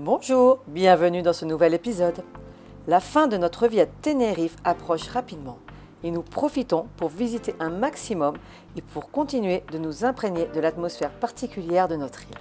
Bonjour, bienvenue dans ce nouvel épisode. La fin de notre vie à Tenerife approche rapidement et nous profitons pour visiter un maximum et pour continuer de nous imprégner de l'atmosphère particulière de notre île.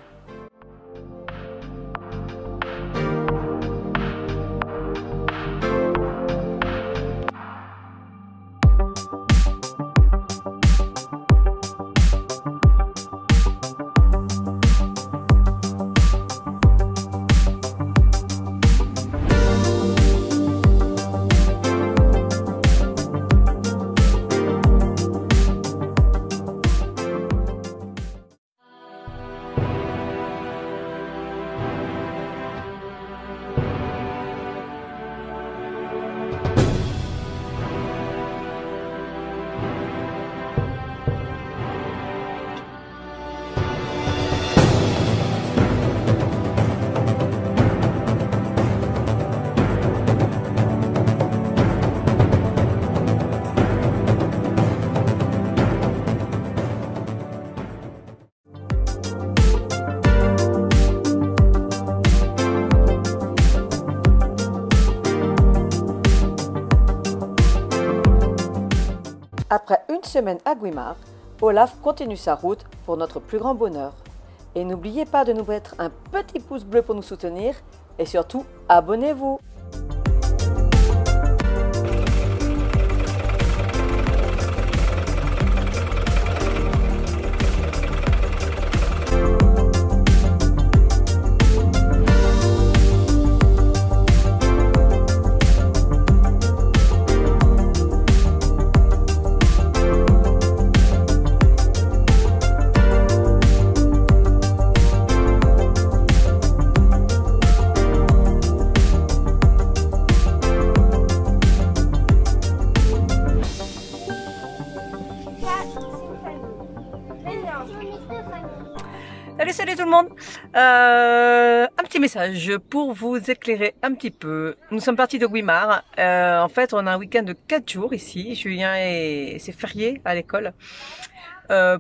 Après une semaine à Guimard, Olaf continue sa route pour notre plus grand bonheur. Et n'oubliez pas de nous mettre un petit pouce bleu pour nous soutenir et surtout, abonnez-vous! Salut tout le monde, un petit message pour vous éclairer un petit peu. Nous sommes partis de Guimard, en fait on a un week-end de 4 jours ici, Julien c'est férié à l'école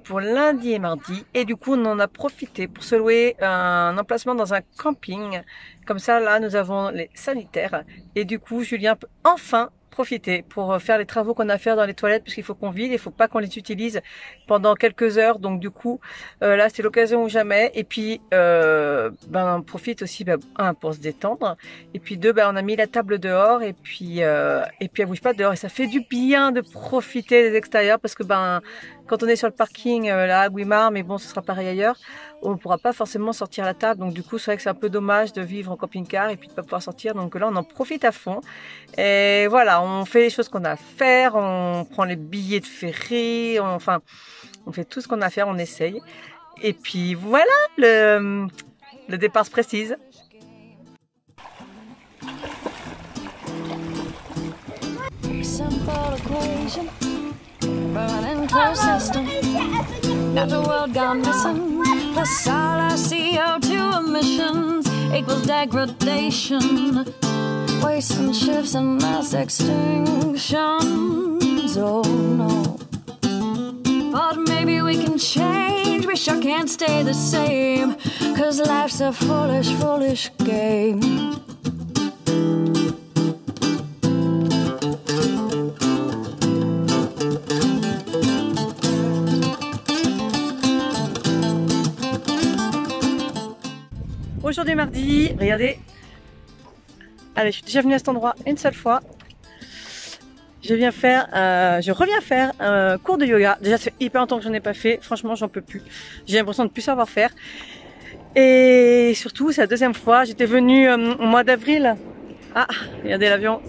pour lundi et mardi et du coup on en a profité pour se louer un emplacement dans un camping. Comme ça là nous avons les sanitaires et du coup Julien peut enfin profiter pour faire les travaux qu'on a à faire dans les toilettes puisqu'il faut qu'on vide, il faut pas qu'on les utilise pendant quelques heures, donc du coup là c'est l'occasion ou jamais. Et puis on profite aussi un pour se détendre et puis deux on a mis la table dehors et puis elle bouge pas dehors et ça fait du bien de profiter des extérieurs parce que quand on est sur le parking là à Guimard, mais bon ce sera pareil ailleurs, on ne pourra pas forcément sortir la table, donc du coup c'est vrai que c'est un peu dommage de vivre en camping-car et puis de pas pouvoir sortir, donc là on en profite à fond et voilà, on fait les choses qu'on a à faire, on prend les billets de ferry, on fait tout ce qu'on a à faire, on essaye et puis voilà, le départ se précise. Burning closed system. Got the world gone missing. Plus all our CO2 emissions equals degradation. Wasting shifts and mass extinctions. Oh no. But maybe we can change. We sure can't stay the same. 'Cause life's a foolish, foolish game. Aujourd'hui mardi, regardez, allez, je suis déjà venue à cet endroit une seule fois. Je reviens faire un cours de yoga. Déjà, c'est hyper longtemps que j'en ai pas fait. Franchement, j'en peux plus. J'ai l'impression de plus savoir faire. Et surtout, c'est la deuxième fois. J'étais venue au mois d'avril. Ah, regardez l'avion.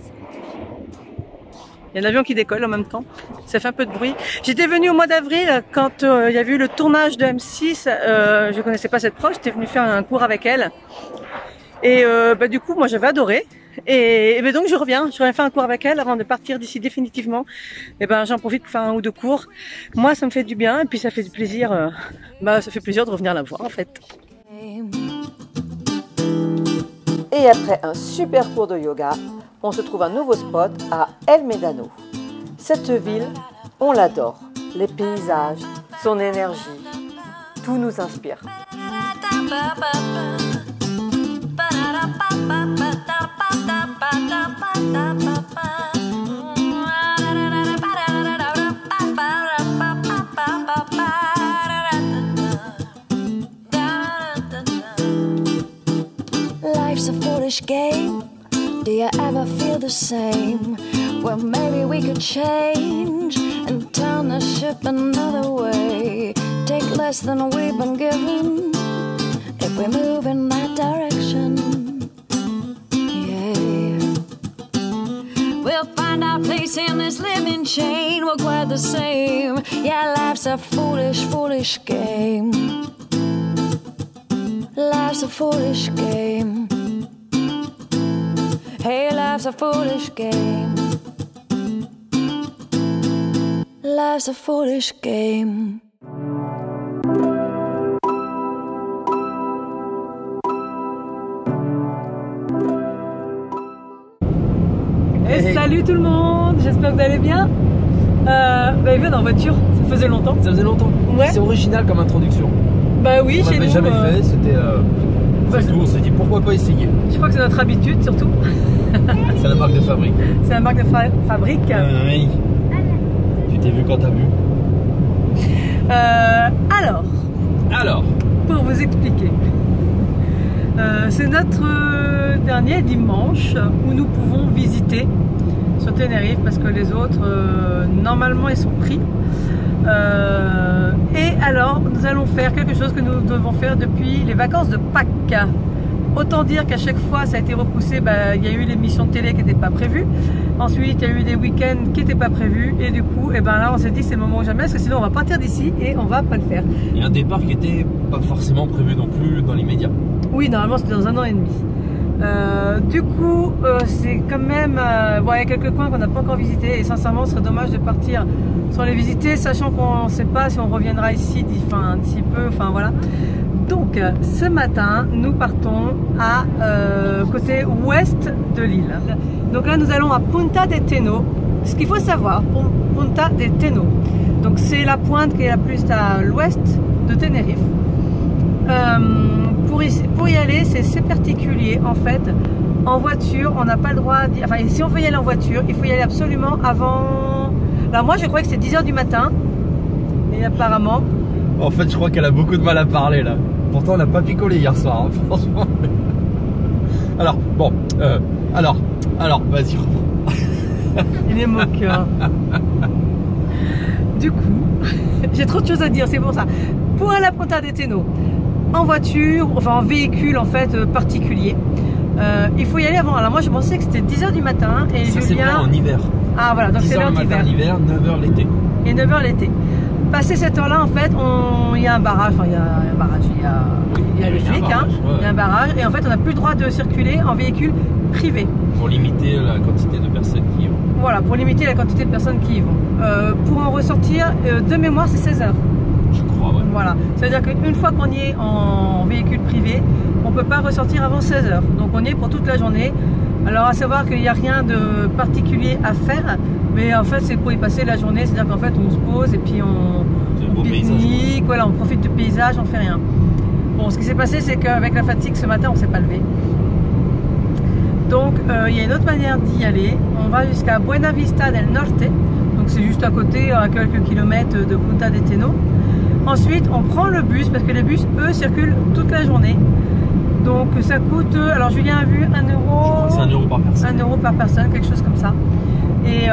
Il y a un avion qui décolle en même temps. Ça fait un peu de bruit. J'étais venue au mois d'avril quand il y a eu le tournage de M6. Je connaissais pas cette prof. J'étais venue faire un cours avec elle. Et du coup, moi, j'avais adoré. Et donc, je reviens faire un cours avec elle avant de partir d'ici définitivement. Et j'en profite pour faire un ou deux cours. Moi, ça me fait du bien. Et puis, ça fait du plaisir. Ça fait plaisir de revenir la voir, en fait. Et après un super cours de yoga, on se trouve un nouveau spot à El Médano. Cette ville, on l'adore. Les paysages, son énergie, tout nous inspire. life's a foolish game. Do you ever feel the same? Well, maybe we could change and turn the ship another way. Take less than we've been given if we move in that direction. Yeah. We'll find our place in this living chain. We're quite the same. Yeah, life's a foolish, foolish game. Life's a foolish game. Hey, life's a foolish game. Life's a foolish game. Hey, salut tout le monde, j'espère que vous allez bien. Vous avez vu, on est en voiture, ça faisait longtemps. Ça faisait longtemps. Ouais. C'est original comme introduction. Bah oui, on chez nous. l'avait jamais fait, c'était. On s'est dit pourquoi pas essayer. Je crois que c'est notre habitude surtout. C'est la marque de fabrique. C'est la marque de fabrique. Oui. Tu t'es vu quand t'as vu. Alors, pour vous expliquer, c'est notre dernier dimanche où nous pouvons visiter sur Tenerife parce que les autres, normalement, ils sont pris. Et alors, nous allons faire quelque chose que nous devons faire depuis les vacances de Pâques. Autant dire qu'à chaque fois, ça a été repoussé. Il y a eu l'émission de télé qui n'était pas prévue. Ensuite, il y a eu des week-ends qui n'étaient pas prévus. Et du coup, là, on s'est dit c'est le moment ou jamais, parce que sinon, on va partir d'ici et on va pas le faire. Et un départ qui n'était pas forcément prévu non plus dans l'immédiat. Oui, normalement, c'était dans 1 an et demi. Du coup, c'est quand même... il y a quelques coins qu'on n'a pas encore visités. Et sincèrement, ce serait dommage de partir sans les visiter, sachant qu'on ne sait pas si on reviendra ici d'ici peu. Enfin, voilà. Donc, ce matin, nous partons à côté ouest de l'île. Donc là, nous allons à Punta de Teno. Ce qu'il faut savoir, Punta de Teno, donc c'est la pointe qui est la plus à l'ouest de Tenerife. Pour y aller, c'est particulier en fait. En voiture, on n'a pas le droit d'y... Enfin, si on veut y aller en voiture, il faut y aller absolument avant... Alors moi, je croyais que c'était 10 h du matin. Et apparemment... En fait, je crois qu'elle a beaucoup de mal à parler là. Pourtant, on n'a pas picolé hier soir, hein, franchement. Alors, bon, alors, vas-y, reprends. Il est moqueur. Du coup, j'ai trop de choses à dire, c'est pour ça. Pour aller à Punta de Teno, en voiture, enfin en véhicule en fait particulier, il faut y aller avant. Alors moi, je pensais que c'était 10 h du matin et ça, Julien... c'est vrai en hiver. Ah voilà, donc c'est l'heure d'hiver. 9 h l'été. Et 9 h l'été. Passé cette heure-là, en fait, il y a un barrage, il y a les flics, il y a un barrage, et en fait, on n'a plus le droit de circuler en véhicule privé. Pour limiter la quantité de personnes qui y vont. Voilà, pour limiter la quantité de personnes qui y vont. Pour en ressortir, de mémoire, c'est 16 h. Je crois, ouais. Voilà, c'est-à-dire qu'une fois qu'on y est en véhicule privé, on ne peut pas ressortir avant 16 h. Donc on y est pour toute la journée. Alors à savoir qu'il n'y a rien de particulier à faire, mais en fait c'est pour y passer la journée, c'est-à-dire qu'en fait on se pose et puis on pique-nique, voilà, on profite du paysage, on fait rien. Bon, ce qui s'est passé c'est qu'avec la fatigue ce matin on ne s'est pas levé. Donc il y a une autre manière d'y aller, on va jusqu'à Buena Vista del Norte, donc c'est juste à côté, à quelques kilomètres de Punta de Teno. Ensuite on prend le bus, parce que les bus eux circulent toute la journée. Donc ça coûte, alors Julien a vu 1 euro. C'est 1 euro par personne. 1 euro par personne, quelque chose comme ça. Et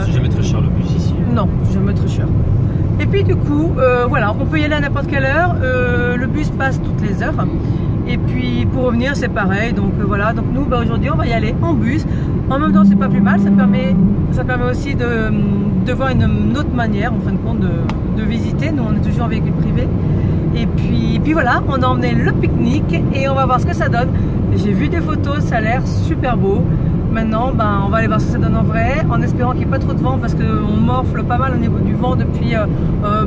c'est jamais très cher le bus ici. Non, c'est jamais très cher. Et puis du coup, voilà, on peut y aller à n'importe quelle heure. Le bus passe toutes les heures. Et puis pour revenir, c'est pareil. Donc voilà, donc nous, aujourd'hui, on va y aller en bus. En même temps, c'est pas plus mal. Ça permet aussi de voir une autre manière, en fin de compte, de visiter. Nous, on est toujours en véhicule privé. Et puis voilà, on a emmené le pique-nique et on va voir ce que ça donne. J'ai vu des photos, ça a l'air super beau. Maintenant, on va aller voir ce que ça donne en vrai, en espérant qu'il n'y ait pas trop de vent parce qu'on morfle pas mal au niveau du vent depuis...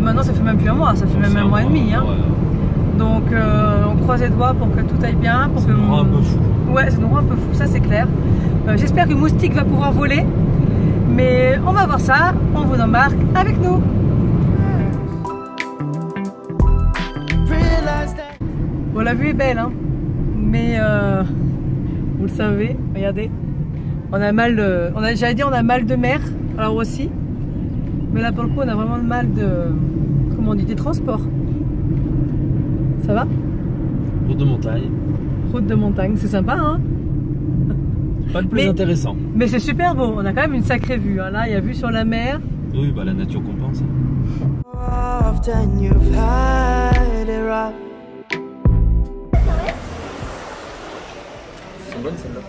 maintenant, ça fait même plus un mois, ça fait même un mois et demi. Hein. Ouais. Donc, on croise les doigts pour que tout aille bien. Ça nous rend un peu fou. Ouais, ça nous rend un peu fou, ça c'est clair. J'espère que Moustique va pouvoir voler. Mais on va voir ça, on vous embarque avec nous. Bon, la vue est belle, hein, mais vous le savez, regardez, on a mal de, j'allais dire on a mal de mer, alors aussi, mais là pour le coup on a vraiment le mal de, comment on dit, des transports. Ça va? Route de montagne. Route de montagne, c'est sympa, hein? Pas le plus intéressant. Mais c'est super beau, on a quand même une sacrée vue. Hein. Là, il y a vue sur la mer. Oui, bah la nature compense. C'est bonne celle-là.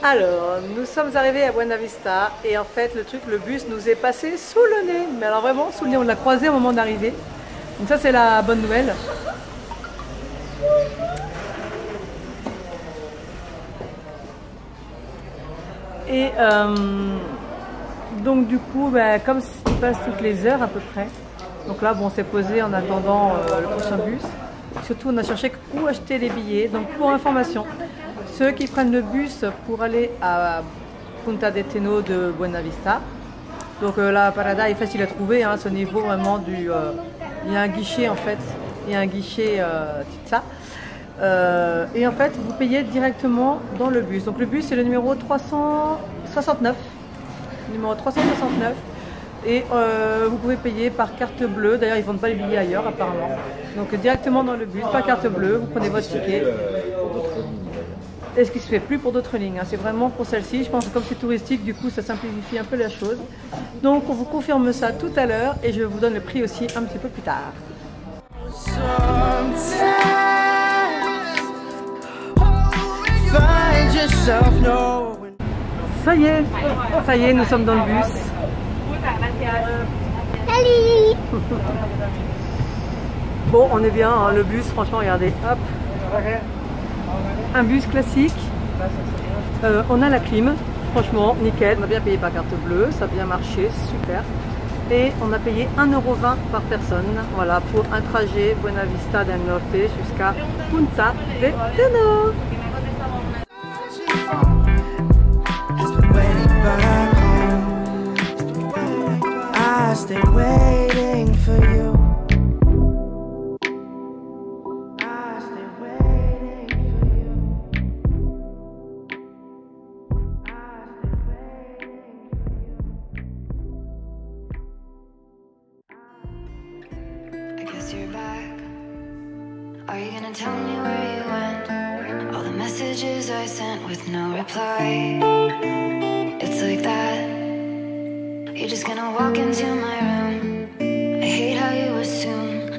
Alors, nous sommes arrivés à Buena Vista et en fait, le bus nous est passé sous le nez. Mais alors vraiment, sous le nez, on l'a croisé au moment d'arriver. Donc ça, c'est la bonne nouvelle. Et donc du coup, bah, comme il passe toutes les heures à peu près, donc là, bon, on s'est posé en attendant le prochain bus. Surtout, on a cherché où acheter les billets. Donc pour information, ceux qui prennent le bus pour aller à Punta de Teno de Buena Vista, donc la parada est facile à trouver, hein, c'est au niveau vraiment du... il y a un guichet en fait, il y a un guichet Titsa. Et en fait, vous payez directement dans le bus. Donc le bus, c'est le numéro 369. Numéro 369. Et vous pouvez payer par carte bleue. D'ailleurs, ils ne vendent pas les billets ailleurs, apparemment. Donc directement dans le bus, par carte bleue, vous prenez votre ticket. Et ce qui se fait plus pour d'autres lignes. Hein. C'est vraiment pour celle-ci. Je pense que comme c'est touristique, du coup, ça simplifie un peu la chose. Donc, on vous confirme ça tout à l'heure. Et je vous donne le prix aussi un petit peu plus tard. Ça y est, nous sommes dans le bus. Salut. Bon, on est bien, hein, le bus, franchement, regardez, hop. Un bus classique. On a la clim, franchement, nickel. On a bien payé par carte bleue, ça a bien marché, super. Et on a payé 1,20 € par personne, voilà, pour un trajet Buena Vista del Norte jusqu'à Punta de Teno. I stay waiting for you. I stay waiting for you. I stay waiting for you. I guess you're back. Are you gonna tell me where you went? All the messages I sent with no reply. It's like that. You're just gonna walk into my room. I hate how you assume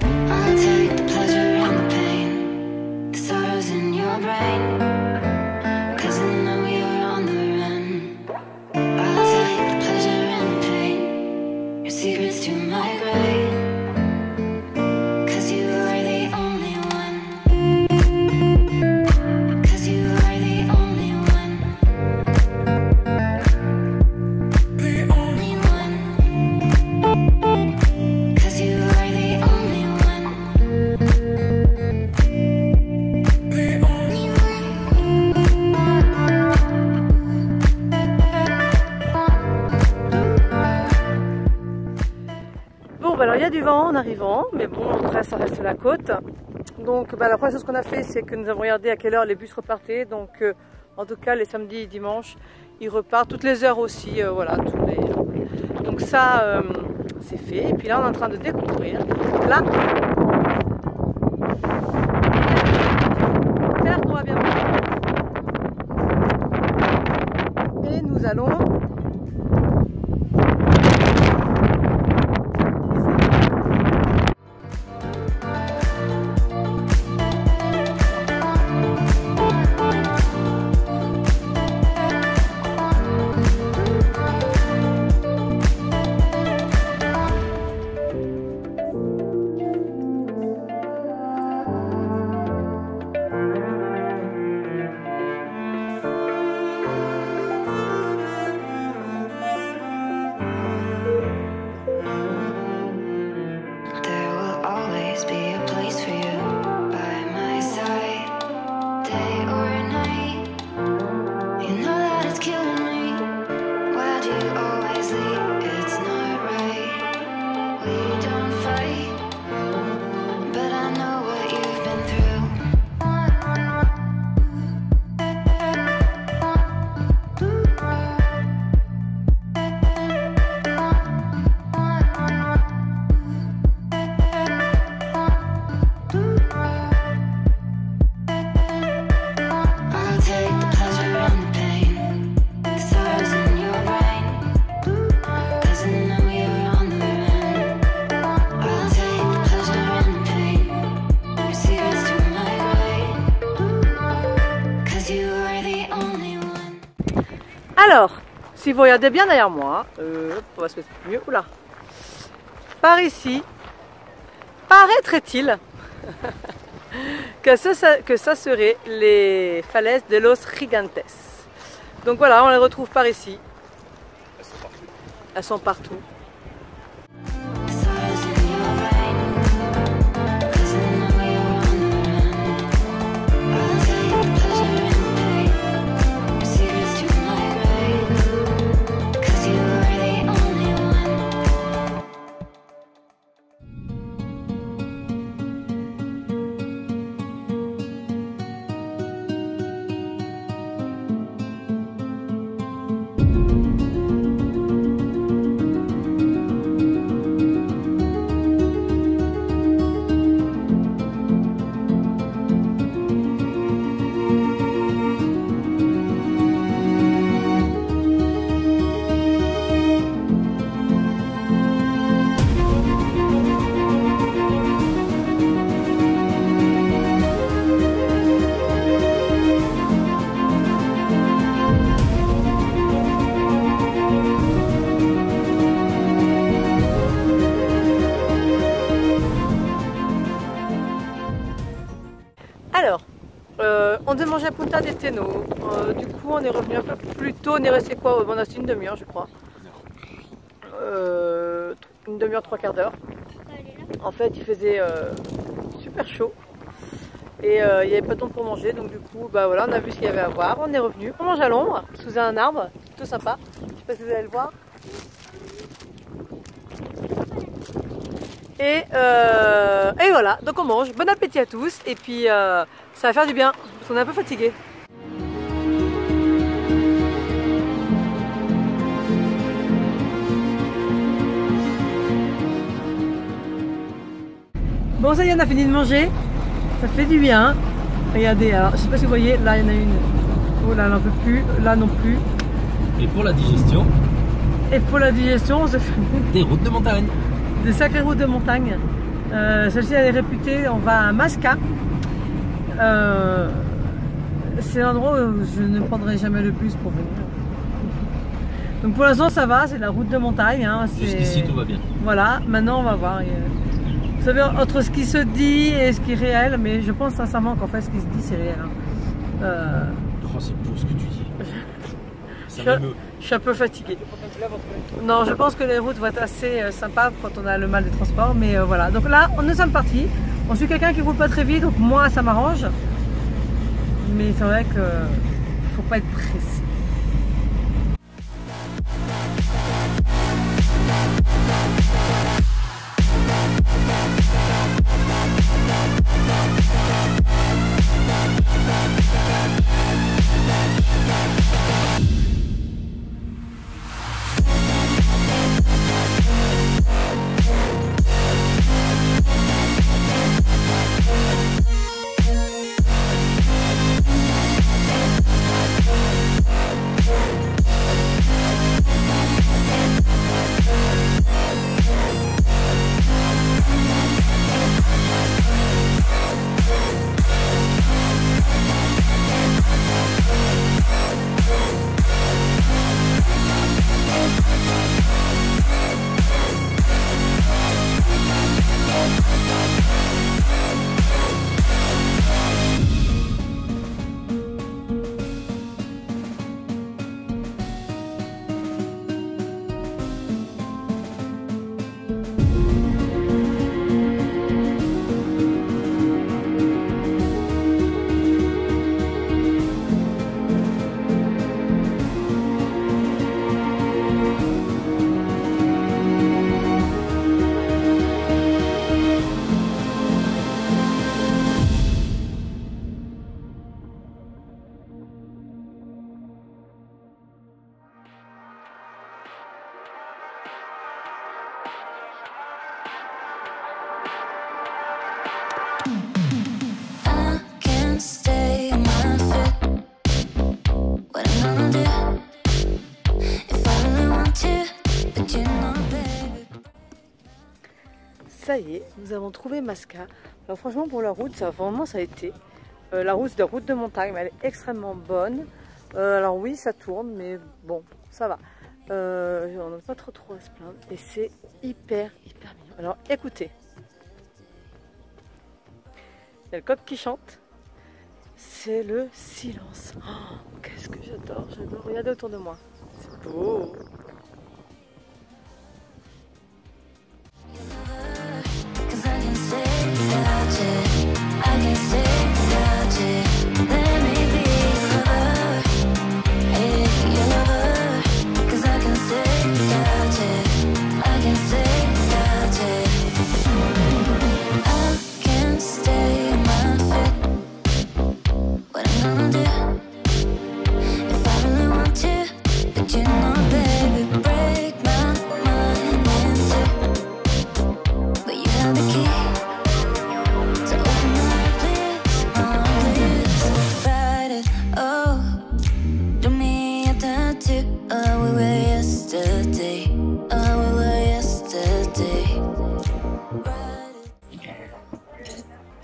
I'll take the pleasure and the pain, the sorrows in your brain, 'cause I know you're on the run. I'll take the pleasure and the pain, your secrets to my grave, 'cause you are the only one, 'cause you are the only one. Alors il y a du vent en arrivant, mais bon, après ça reste la côte. Donc la première chose qu'on a fait, c'est que nous avons regardé à quelle heure les bus repartaient. Donc en tout cas les samedis et dimanches, ils repartent toutes les heures aussi, voilà, tous les... Donc ça, c'est fait. Et puis là, on est en train de découvrir. Là, terre qu'on va bien voir. Et nous allons... Alors, si vous regardez bien derrière moi, on va se mettre mieux. Oula. Par ici, paraîtrait-il que ça serait les falaises de Los Gigantes. Donc voilà, on les retrouve par ici. Elles sont partout. Stars in your brain, 'cause I know you're on the run. I'll tell you pleasure and pain, secrets to my grave, 'cause you are the only one. Alors, on devait manger à Punta de Teno. Du coup, on est revenu un peu plus tôt. On est resté quoi? On a resté une demi-heure, je crois. Une demi-heure, trois quarts d'heure. En fait, il faisait super chaud. Et il n'y avait pas de temps pour manger. Donc, du coup, bah voilà, on a vu ce qu'il y avait à voir. On est revenu. On mange à l'ombre, sous un arbre. Plutôt sympa. Je sais pas si vous allez le voir. Et voilà, donc on mange. Bon appétit à tous. Et puis ça va faire du bien, parce qu'on est un peu fatigué. Bon, ça y est, on a fini de manger. Ça fait du bien. Regardez, alors, je sais pas si vous voyez, là il y en a une. Oh là, elle n'en peut plus. Là non plus. Et pour la digestion, Et pour la digestion, on se fait des routes de montagne. des sacrées routes de montagne. Celle-ci elle est réputée, on va à Masca. C'est l'endroit où je ne prendrai jamais le bus pour venir. Donc pour l'instant ça va, c'est la route de montagne. Hein, Jusqu'ici tout va bien. Voilà, maintenant on va voir. Vous savez, entre ce qui se dit et ce qui est réel, mais je pense sincèrement qu'en fait ce qui se dit c'est réel. Hein. Oh, c'est beau ce que tu dis. Ça m'émeut. Je suis un peu fatiguée. Non, je pense que les routes vont être assez sympas quand on a le mal des transports, mais voilà. Donc là, nous sommes partis. On suit quelqu'un qui roule pas très vite, donc moi ça m'arrange. Mais c'est vrai que faut pas être pressé. I can't stay on my feet. What I'm gonna do if I really want to, but you know, baby. Ça y est, nous avons trouvé Masca. Alors franchement pour la route, ça a été. La route, c'est une route de montagne, mais elle est extrêmement bonne. Alors oui, ça tourne, mais bon, ça va. On n'a pas trop à se plaindre. Et c'est hyper mignon. Alors écoutez. Il y a le coq qui chante. C'est le silence. Oh, qu'est-ce que j'adore. Regardez autour de moi. C'est beau.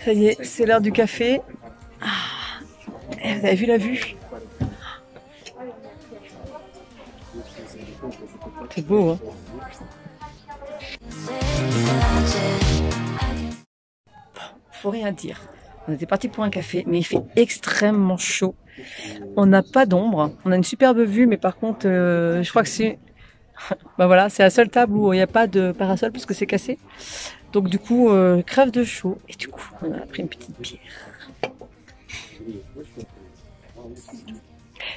Ça y est, c'est l'heure du café. Ah, vous avez vu la vue? C'est beau, hein? Faut rien dire. On était parti pour un café, mais il fait extrêmement chaud. On n'a pas d'ombre. On a une superbe vue, mais par contre, je crois que c'est... Ben voilà, c'est la seule table où il n'y a pas de parasol parce que c'est cassé. Donc du coup, crève de chaud. Et du coup, on a pris une petite bière.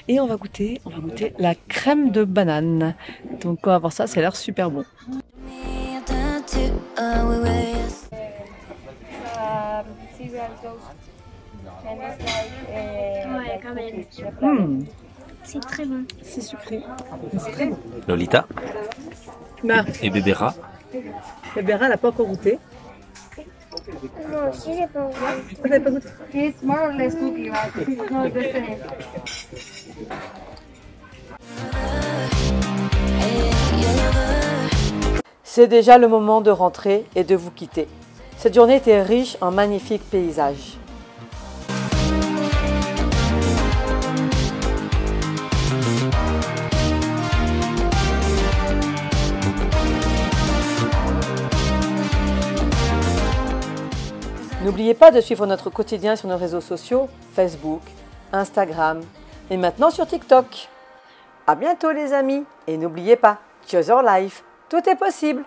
Et on va goûter la crème de banane. Donc on va voir ça, ça a l'air super bon. Ouais, quand même. C'est très bon. C'est sucré. Lolita Bah, et Bébéra. la Béra, elle n'a pas encore goûté. Moi aussi, j'ai pas envie. Vous n'avez pas goûté? It's more or less cookie, right? It's not the same. C'est déjà le moment de rentrer et de vous quitter. Cette journée était riche en magnifiques paysages. N'oubliez pas de suivre notre quotidien sur nos réseaux sociaux, Facebook, Instagram et maintenant sur TikTok. À bientôt les amis et n'oubliez pas, Choose Your Life, tout est possible.